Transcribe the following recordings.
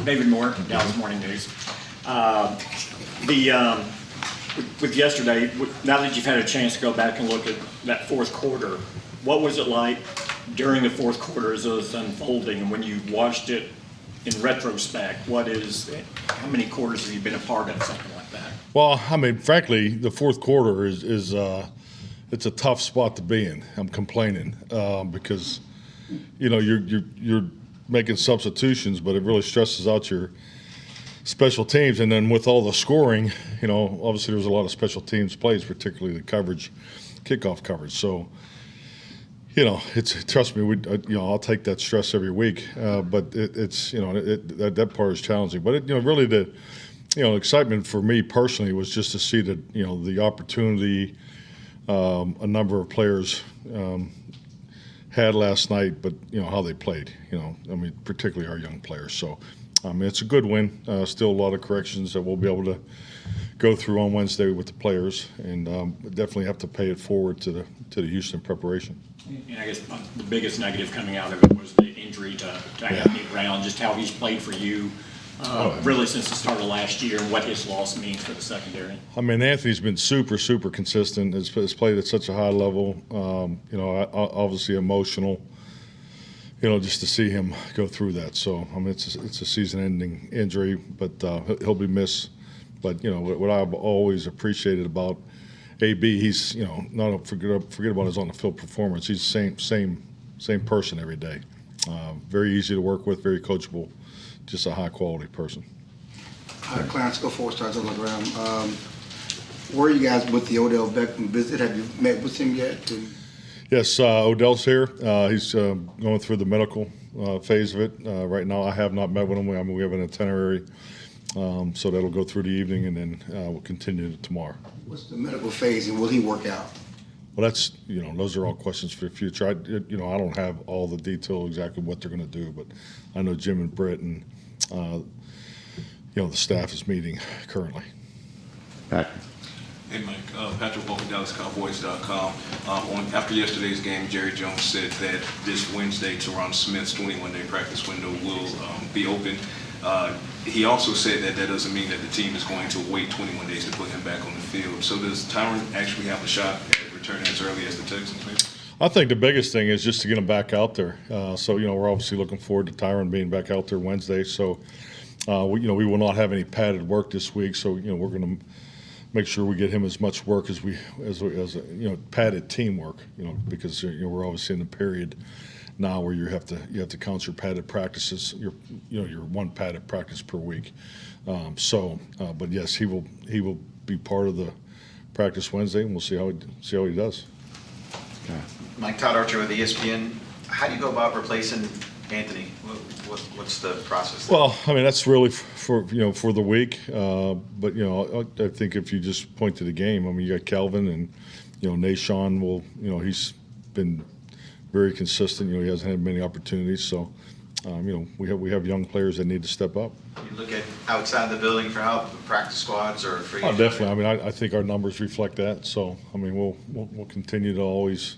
David Moore, Dallas Morning News. With yesterday, now that you've had a chance to go back and look at that fourth quarter, what was it like during the fourth quarter as it was unfolding, and when you watched it in retrospect, how many quarters have you been a part of, something like that? Well, I mean, frankly, the fourth quarter is it's a tough spot to be in. I'm complaining because, you know, you're making substitutions, but it really stresses out your special teams. And then with all the scoring, you know, obviously there was a lot of special teams plays, particularly the coverage, kickoff coverage. So, you know, trust me, I'll take that stress every week. But it's you know, that part is challenging. But you know, really the excitement for me personally was just to see that, you know, the opportunity a number of players had last night, but you know how they played. You know, I mean, particularly our young players. So, it's a good win. Still a lot of corrections that we'll be able to go through on Wednesday with the players, and definitely have to pay it forward to the Houston preparation. And I guess the biggest negative coming out of it was the injury to Anthony Brown, just how he's played for you. Really since the start of last year, and what his loss means for the secondary. I mean, Anthony's been super consistent. Has played at such a high level. You know, obviously emotional. You know, just to see him go through that. So I mean, it's a season-ending injury, but he'll be missed. But you know, what I've always appreciated about AB, he's, you know, not forget about his on-the-field performance. He's the same person every day. Very easy to work with, very coachable. Just a high-quality person. Clarence, go forward, starts on the ground. Where are you guys with the Odell Beckham visit? Have you met with him yet? Yes, Odell's here. He's going through the medical phase of it right now. I have not met with him. I mean, we have an itinerary, so that'll go through the evening, and then we'll continue tomorrow. What's the medical phase, and will he work out? Well, that's, you know, those are all questions for the future. I don't have all the detail exactly what they're going to do, but I know Jim and Britt and you know, the staff is meeting currently. Pat. Hey, Mike. Patrick Walker, DallasCowboys.com. After yesterday's game, Jerry Jones said that this Wednesday, Tyron Smith's 21-day practice window will be open. He also said that doesn't mean that the team is going to wait 21 days to put him back on the field. So does Tyron actually have a shot at returning as early as the Texans, maybe? I think the biggest thing is just to get him back out there. So, you know, we're obviously looking forward to Tyron being back out there Wednesday. So, we will not have any padded work this week. So, you know, we're going to make sure we get him as much work as padded teamwork. You know, because we're obviously in the period now where you have to count your padded practices. Your one padded practice per week. But yes, he will be part of the practice Wednesday, and we'll see how he does. Okay. Mike, Todd Archer with ESPN. How do you go about replacing Anthony? What's the process there? Well, I mean, that's really for the week. But you know, I think if you just point to the game, I mean, you got Kelvin, and you know, Nashawn will. You know, he's been very consistent. You know, he hasn't had many opportunities. So, you know, we have young players that need to step up. You look at outside the building for help, practice squads or free. Oh, definitely. I mean, I think our numbers reflect that. So, I mean, we'll continue to always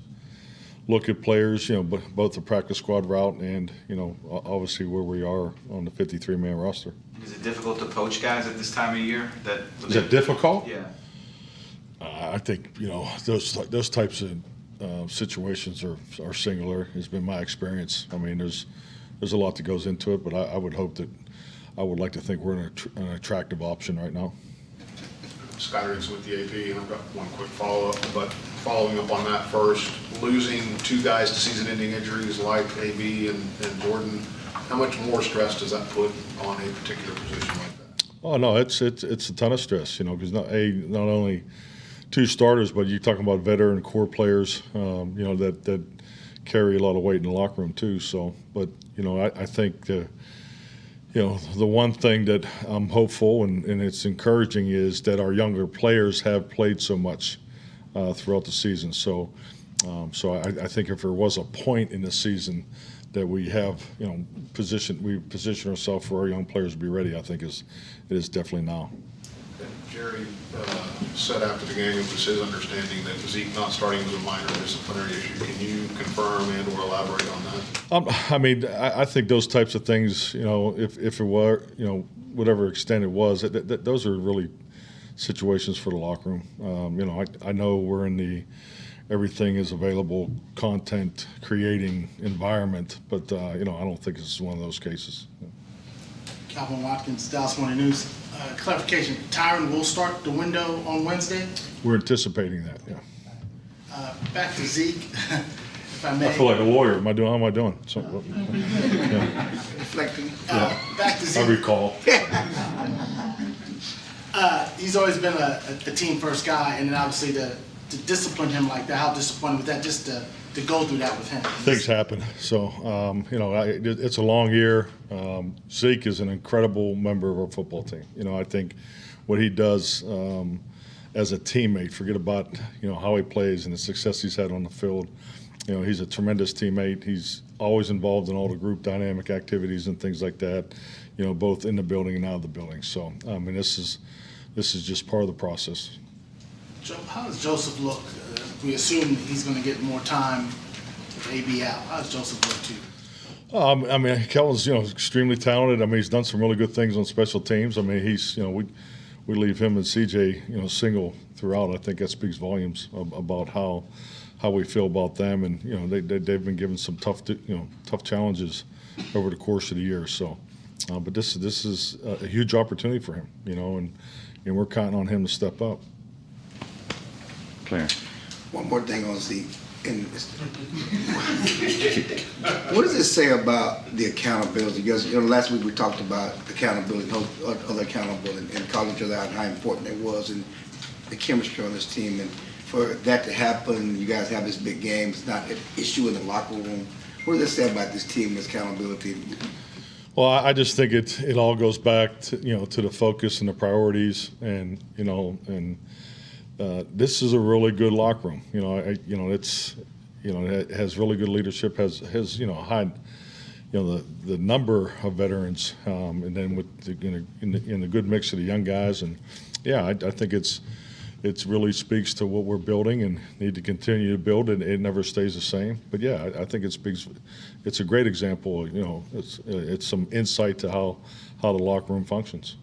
look at players, you know, both the practice squad route and, you know, obviously where we are on the 53-man roster. Is it difficult to poach guys at this time of year? Is that difficult? Yeah. I think, you know, those types of situations are singular. Has been my experience. I mean, there's a lot that goes into it, but I would like to think we're an attractive option right now. Scott Riggs with the AP, and I've got one quick follow-up, but following up on that first, losing two guys to season-ending injuries like AB and Jordan, how much more stress does that put on a particular position like that? Oh no, it's a ton of stress, you know, because not only two starters, but you're talking about veteran core players, you know, that carry a lot of weight in the locker room too. So, but you know, I think you know, the one thing that I'm hopeful and it's encouraging is that our younger players have played so much throughout the season. So, I think if there was a point in the season that we have, you know, position ourselves for our young players to be ready, I think it is definitely now. Jim, Jerry said after the game it was his understanding that Zeke not starting was a minor disciplinary issue. Can you confirm and or elaborate on that? I mean, I think those types of things, you know, if it were, you know, whatever extent it was, those are really situations for the locker room. You know, I know we're in the everything is available content creating environment, but you know, I don't think it's one of those cases. Calvin Watkins, Dallas Morning News. Clarification, Tyron will start the window on Wednesday. We're anticipating that, yeah. Back to Zeke, if I may. I feel like a lawyer. How am I doing? So, Reflecting. Back to I Zeke. recall. He's always been a team first guy, and then obviously to discipline him like that, how disappointing was that just to go through that with him? Things happen. So, you know, it's a long year. Zeke is an incredible member of our football team. You know, I think what he does as a teammate, forget about, you know, how he plays and the success he's had on the field. You know, he's a tremendous teammate. He's always involved in all the group dynamic activities and things like that, you know, both in the building and out of the building. So, I mean, this is just part of the process. How does Joseph look? We assume he's going to get more time with AB out. How does Joseph look to you? I mean, Kelvin's, you know, extremely talented. I mean, he's done some really good things on special teams. I mean, he's, you know, we leave him and CJ, you know, single throughout. I think that speaks volumes about how we feel about them, and you know, they've been given some tough challenges over the course of the year. So, but this is a huge opportunity for him, you know, and we're counting on him to step up. Clear. One more thing on Zeke. What does it say about the accountability? Because, you know, last week we talked about accountability, other accountable, and calling each other out and how important it was, and the chemistry on this team. And for that to happen, you guys have this big game. It's not an issue in the locker room. What does it say about this team and its accountability? Well, I just think it all goes back to, you know, to the focus and the priorities, and you know, and this is a really good locker room. You know, it's, you know, it has really good leadership. Has you know, high, you know, the number of veterans, and then with in the good mix of the young guys, and yeah, I think it's really speaks to what we're building and need to continue to build, and it never stays the same. But yeah, I think it speaks. It's a great example. You know, it's some insight to how the locker room functions.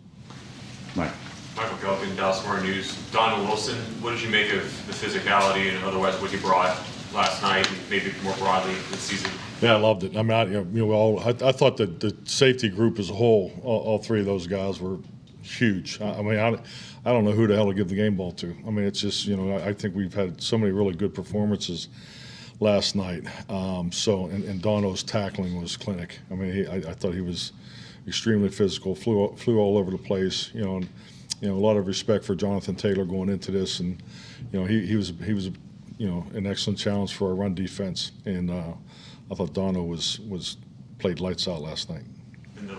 Mike. Mike McCarthy, Dallas Morning News. Donald Wilson, what did you make of the physicality and otherwise what he brought last night, and maybe more broadly this season? Yeah, I loved it. I mean, I thought that the safety group as a whole, all three of those guys were huge. I mean, I don't know who the hell to give the game ball to. I mean, it's just, you know, I think we've had so many really good performances last night. And Dono's tackling was clinic. I mean, I thought he was extremely physical, flew all over the place, you know, and, you know, a lot of respect for Jonathan Taylor going into this, and you know, he was you know, an excellent challenge for our run defense, and I thought Dono was played lights out last night. And the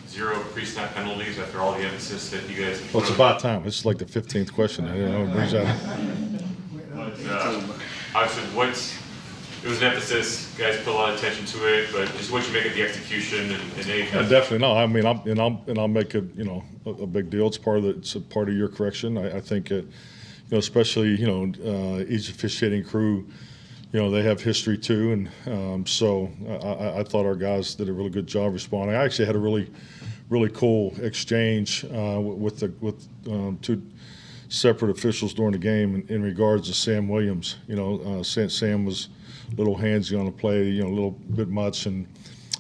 0 pre-snap penalties after all the emphasis that you guys. Well, it's about time. It's like the 15th question. I don't know what brings that. But obviously, it was an emphasis. Guys put a lot of attention to it, but just what you make of the execution and any. Yeah, definitely no. I mean, I'll make it, you know, a big deal. It's a part of your correction. I think it, you know, especially, you know, each officiating crew, you know, they have history too, and so I thought our guys did a really good job responding. I actually had a really cool exchange with two separate officials during the game in regards to Sam Williams. You know, Sam was a little handsy on the play, you know, a little bit much, and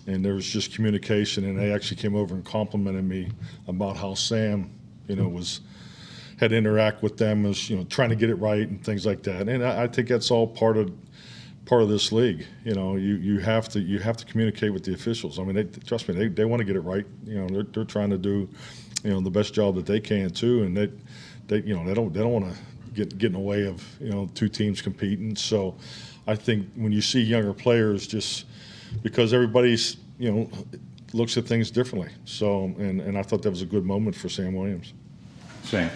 there was just communication, and they actually came over and complimented me about how Sam, you know, had to interact with them, as you know, trying to get it right and things like that. And I think that's all part of this league. You know, you have to communicate with the officials. I mean, trust me, they want to get it right. You know, they're trying to do, you know, the best job that they can too, and they you know, they don't want to get in the way of, you know, two teams competing. So I think when you see younger players, just because everybody's, you know, looks at things differently. So and I thought that was a good moment for Sam Williams. Sam.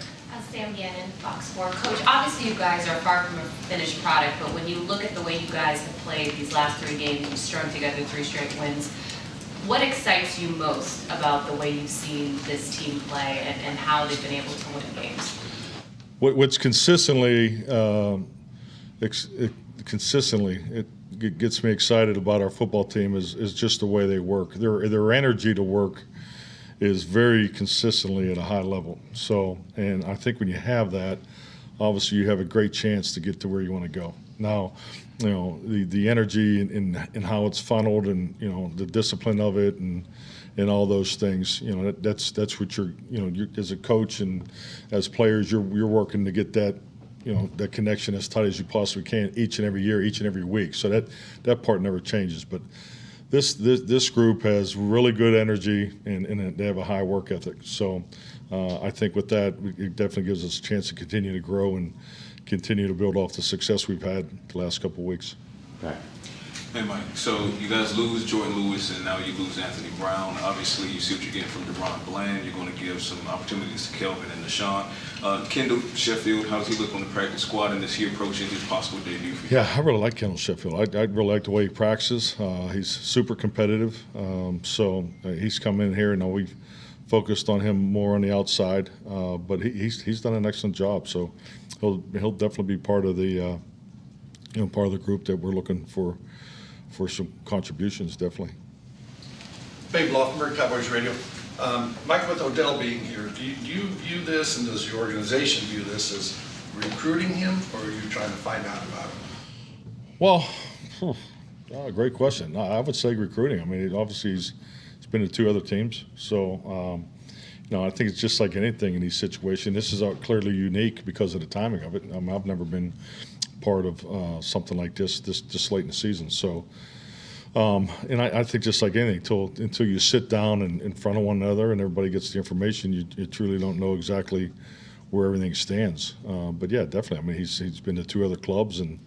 Sam Gannon, Fox 4. Coach, obviously you guys are far from a finished product, but when you look at the way you guys have played these last 3 games, you've strung together 3 straight wins, what excites you most about the way you've seen this team play and how they've been able to win games? What's consistently, it gets me excited about our football team is just the way they work. Their energy to work is very consistently at a high level. So, and I think when you have that, obviously you have a great chance to get to where you want to go. Now, you know, the energy and how it's funneled, and you know, the discipline of it, and all those things, you know, that's what you're as a coach and as players, you're working to get that, you know, that connection as tight as you possibly can each and every year, each and every week. So that part never changes. But this group has really good energy, and they have a high work ethic. So I think with that, it definitely gives us a chance to continue to grow and continue to build off the success we've had the last couple of weeks. Pat. Hey, Mike. So you guys lose Jordan Lewis, and now you lose Anthony Brown. Obviously, you see what you're getting from DeRon Bland. You're going to give some opportunities to Kelvin and Deshaun. Kendall Sheffield, how does he look on the practice squad, and is he approaching his possible debut for you? Yeah, I really like Kendall Sheffield. I really like the way he practices. He's super competitive. So he's come in here, and we've focused on him more on the outside. But he's done an excellent job. So he'll definitely be part of the part of the group that we're looking for some contributions, definitely. Babe Loffenberg, Cowboys Radio. Mike, with Odell being here, do you view this, and does your organization view this as recruiting him, or are you trying to find out about him? Well, great question. I would say recruiting. I mean, obviously he's been to 2 other teams, so I think it's just like anything in these situations. This is clearly unique because of the timing of it. I mean, I've never been part of something like this late in the season. So, and I think just like anything, until you sit down in front of one another and everybody gets the information, you truly don't know exactly where everything stands. But yeah, definitely. I mean, he's been to 2 other clubs, and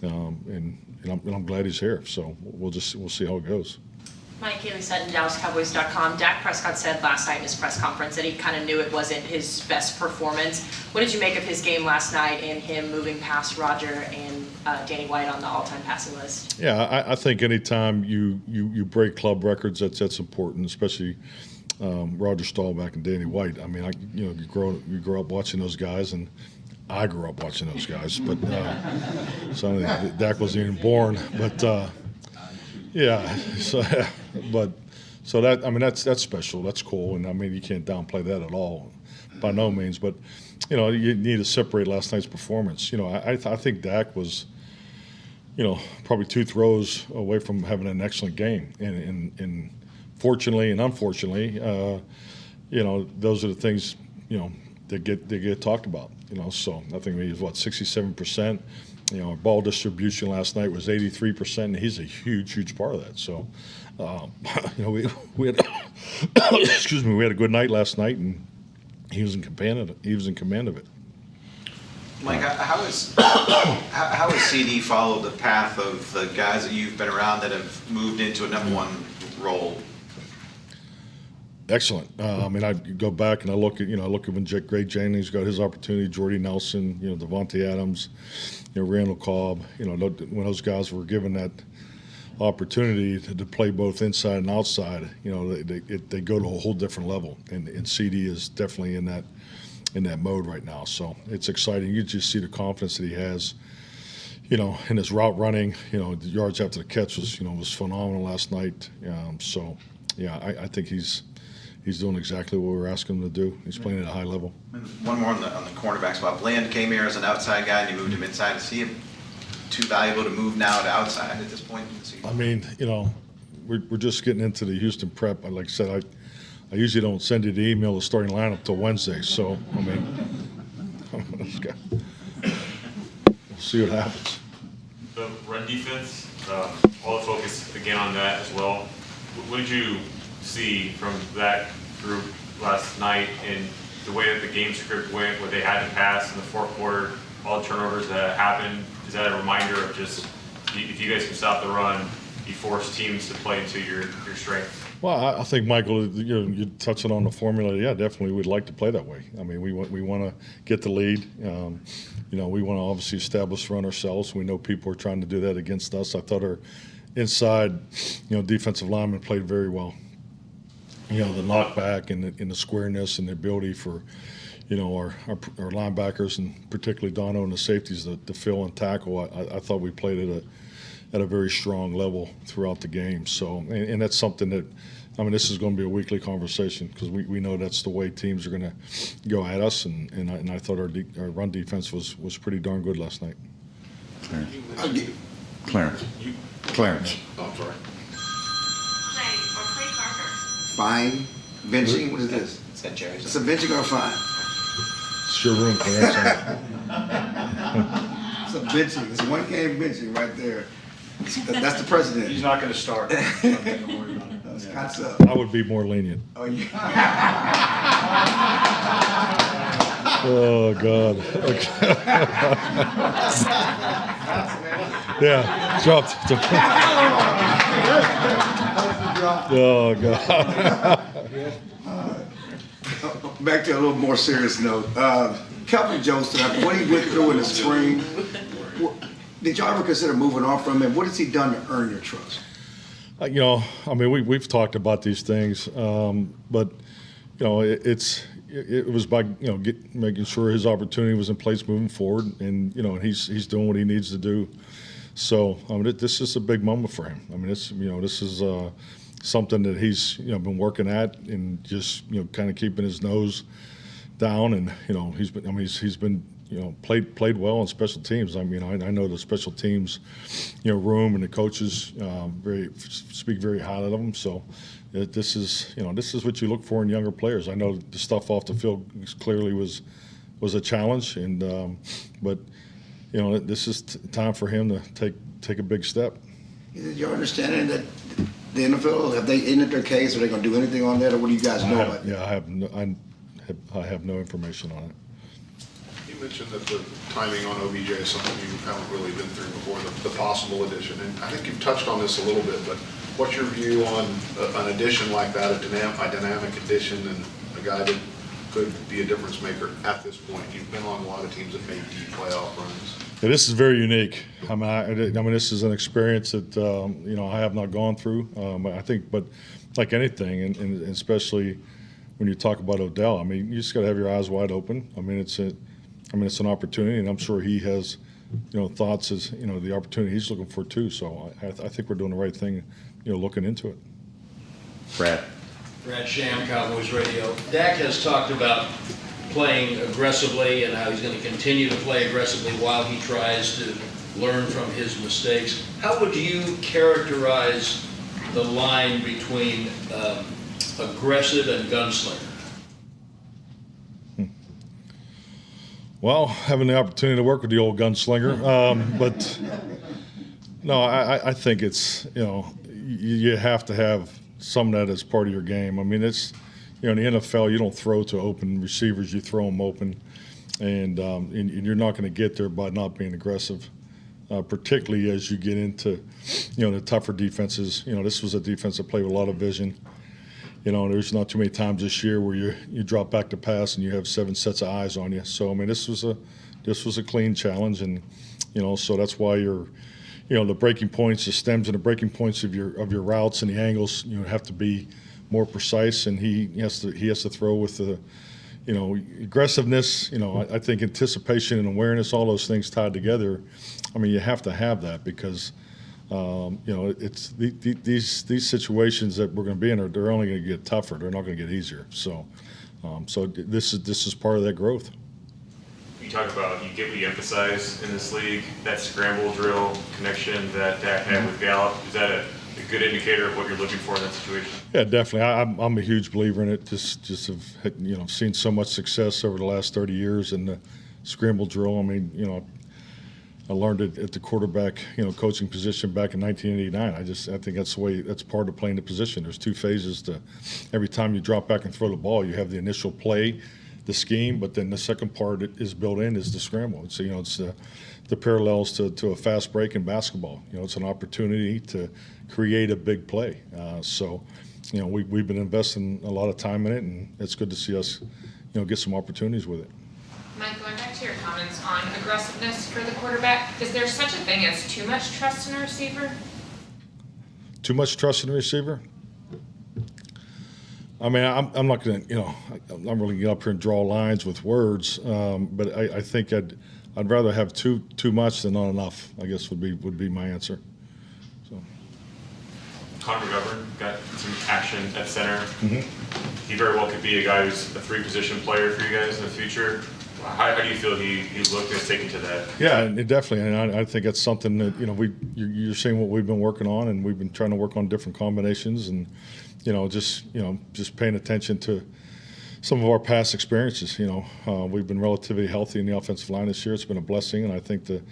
I'm glad he's here. So we'll see how it goes. Mike, Haley Sutton, DallasCowboys.com. Dak Prescott said last night in his press conference that he kind of knew it wasn't his best performance. What did you make of his game last night and him moving past Roger and Danny White on the all-time passing list? Yeah, I think anytime you break club records, that's important, especially Roger Staubach and Danny White. I mean, you grow up watching those guys, and I grew up watching those guys, but so Dak wasn't even born. But yeah, so that, I mean, that's special. That's cool, and I mean, you can't downplay that at all, by no means. But you need to separate last night's performance. I think Dak was, probably 2 throws away from having an excellent game, and fortunately and unfortunately, those are the things that get talked about. So I think he was 67%. Our ball distribution last night was 83%, and he's a huge part of that. So, we had excuse me, we had a good night last night, and he was in command of it. Mike, how has CeeDee followed the path of the guys that you've been around that have moved into a #1 role? Excellent. I mean, I go back and I look at when Greg Jennings got his opportunity, Jordy Nelson, Devontae Adams, Randall Cobb, when those guys were given that opportunity to play both inside and outside, they go to a whole different level, and CeeDee is definitely in that mode right now. So it's exciting. You just see the confidence that he has, in his route running. The yards after the catch was phenomenal last night. So yeah, I think he's doing exactly what we were asking him to do. He's playing at a high level. One more on the cornerback spot. Bland came here as an outside guy, and you moved him inside. Is he too valuable to move now to outside at this point in the season? I mean, we're just getting into the Houston prep. Like I said, I usually don't send you the email, the starting lineup, till Wednesday. So, I mean, we'll see what happens. The run defense, all the focus again on that as well. What did you see from that group last night, and the way that the game script went, where they had to pass in the 4th quarter, all the turnovers that happened? Is that a reminder of just, if you guys can stop the run, you force teams to play into your strength? Well, I think, Michael, you're touching on the formula. Yeah, definitely we'd like to play that way. I mean, we want to get the lead. We want to obviously establish run ourselves. We know people are trying to do that against us. I thought our inside, defensive linemen played very well. The knockback and the squareness and the ability for, our linebackers and particularly Dono and the safeties to fill and tackle. I thought we played at a very strong level throughout the game. So, and that's something that, this is going to be a weekly conversation because we know that's the way teams are going to go at us. And I thought our run defense was pretty darn good last night. Clarence. Clarence. Oh, I'm sorry. Clay Parker. Fine, benching, what is this? Is that Jerry's? It's a benching or a fine? It's your room, Clarence. It's a benching, it's a one-game benching right there. That's the president. He's not gonna start. Don't worry about it. Scott's up. I would be more lenient. Oh, yeah. Oh, God. Okay. Yeah, dropped. Oh, God. Back to a little more serious note. Kelvin Joseph, after what he went through in the spring, did y'all ever consider moving on from him? What has he done to earn your trust? We've talked about these things, but it was by making sure his opportunity was in place moving forward, and he's doing what he needs to do. So this is a big moment for him. This is something that he's been working at and just kind of keeping his nose down, and he's been played well on special teams. I know the special teams room and the coaches speak very highly of him. So this is what you look for in younger players. I know the stuff off the field clearly was a challenge, and but this is time for him to take a big step. Is your understanding that the NFL, have they ended their case? Are they going to do anything on that, or what do you guys know about it? Yeah, I have no information on it. You mentioned that the timing on OBJ is something you haven't really been through before, the possible addition. And I think you've touched on this a little bit, but what's your view on an addition like that, a dynamic addition, and a guy that could be a difference maker at this point? You've been on a lot of teams that made deep playoff runs. Yeah, this is very unique. This is an experience that I have not gone through. I think, but like anything, and especially when you talk about Odell, you just got to have your eyes wide open. It's an opportunity, and I'm sure he has, thoughts as the opportunity he's looking for too. So I think we're doing the right thing, looking into it. Brad Sham, Cowboys Radio. Dak has talked about playing aggressively and how he's going to continue to play aggressively while he tries to learn from his mistakes. How would you characterize the line between aggressive and gunslinger? Well, having the opportunity to work with the old gunslinger, but no, I think it's you have to have some of that as part of your game. It's in the NFL you don't throw to open receivers, you throw them open, and you're not going to get there by not being aggressive, particularly as you get into the tougher defenses. This was a defense that played with a lot of vision. There's not too many times this year where you drop back to pass and you have 7 sets of eyes on you. So this was a clean challenge, and so that's why the breaking points, the stems and the breaking points of your routes and the angles have to be more precise, and he has to throw with the aggressiveness. I think anticipation and awareness, all those things tied together. You have to have that because. It's these situations that we're going to be in they're only going to get tougher. They're not going to get easier. So this is part of that growth. You talk about you get what you emphasize in this league. That scramble drill connection that Dak had with Gallup, is that a good indicator of what you're looking for in that situation? Yeah, definitely. I'm a huge believer in it. Just have seen so much success over the last 30 years in the scramble drill. I learned it at the quarterback, coaching position back in 1989. I think that's part of playing the position. There's 2 phases to every time you drop back and throw the ball. You have the initial play, the scheme, but then the second part is built in is the scramble. So it's the parallels to a fast break in basketball. It's an opportunity to create a big play. We've been investing a lot of time in it, and it's good to see us, get some opportunities with it. Mike, going back to your comments on aggressiveness for the quarterback, is there such a thing as too much trust in a receiver? Too much trust in a receiver? I mean, I'm not going to, I'm not really get up here and draw lines with words, but I think I'd rather have too much than not enough, I guess would be my answer. So. Connor McGovern got some action at center. Mm-hmm. He very well could be a guy who's a three-position player for you guys in the future. How do you feel he looked and has taken to that? Yeah, it definitely, and I think that's something that you're seeing what we've been working on, and we've been trying to work on different combinations, and just paying attention to some of our past experiences. We've been relatively healthy in the offensive line this year. It's been a blessing, and I think the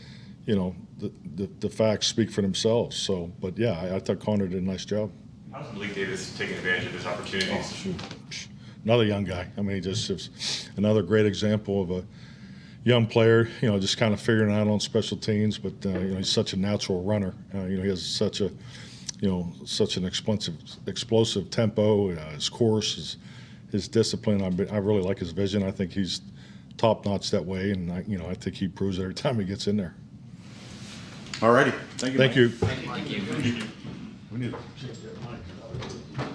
facts speak for themselves. So, but yeah, I thought Connor did a nice job. How's Malik Davis taking advantage of his opportunities? Another young guy. I mean, he just is another great example of a young player, just kind of figuring it out on special teams. But, he's such a natural runner. He has such an explosive tempo, his course, his discipline. I really like his vision. I think he's top-notch that way. And, I think he proves it every time he gets in there. All righty. Thank you. We need to check that mic.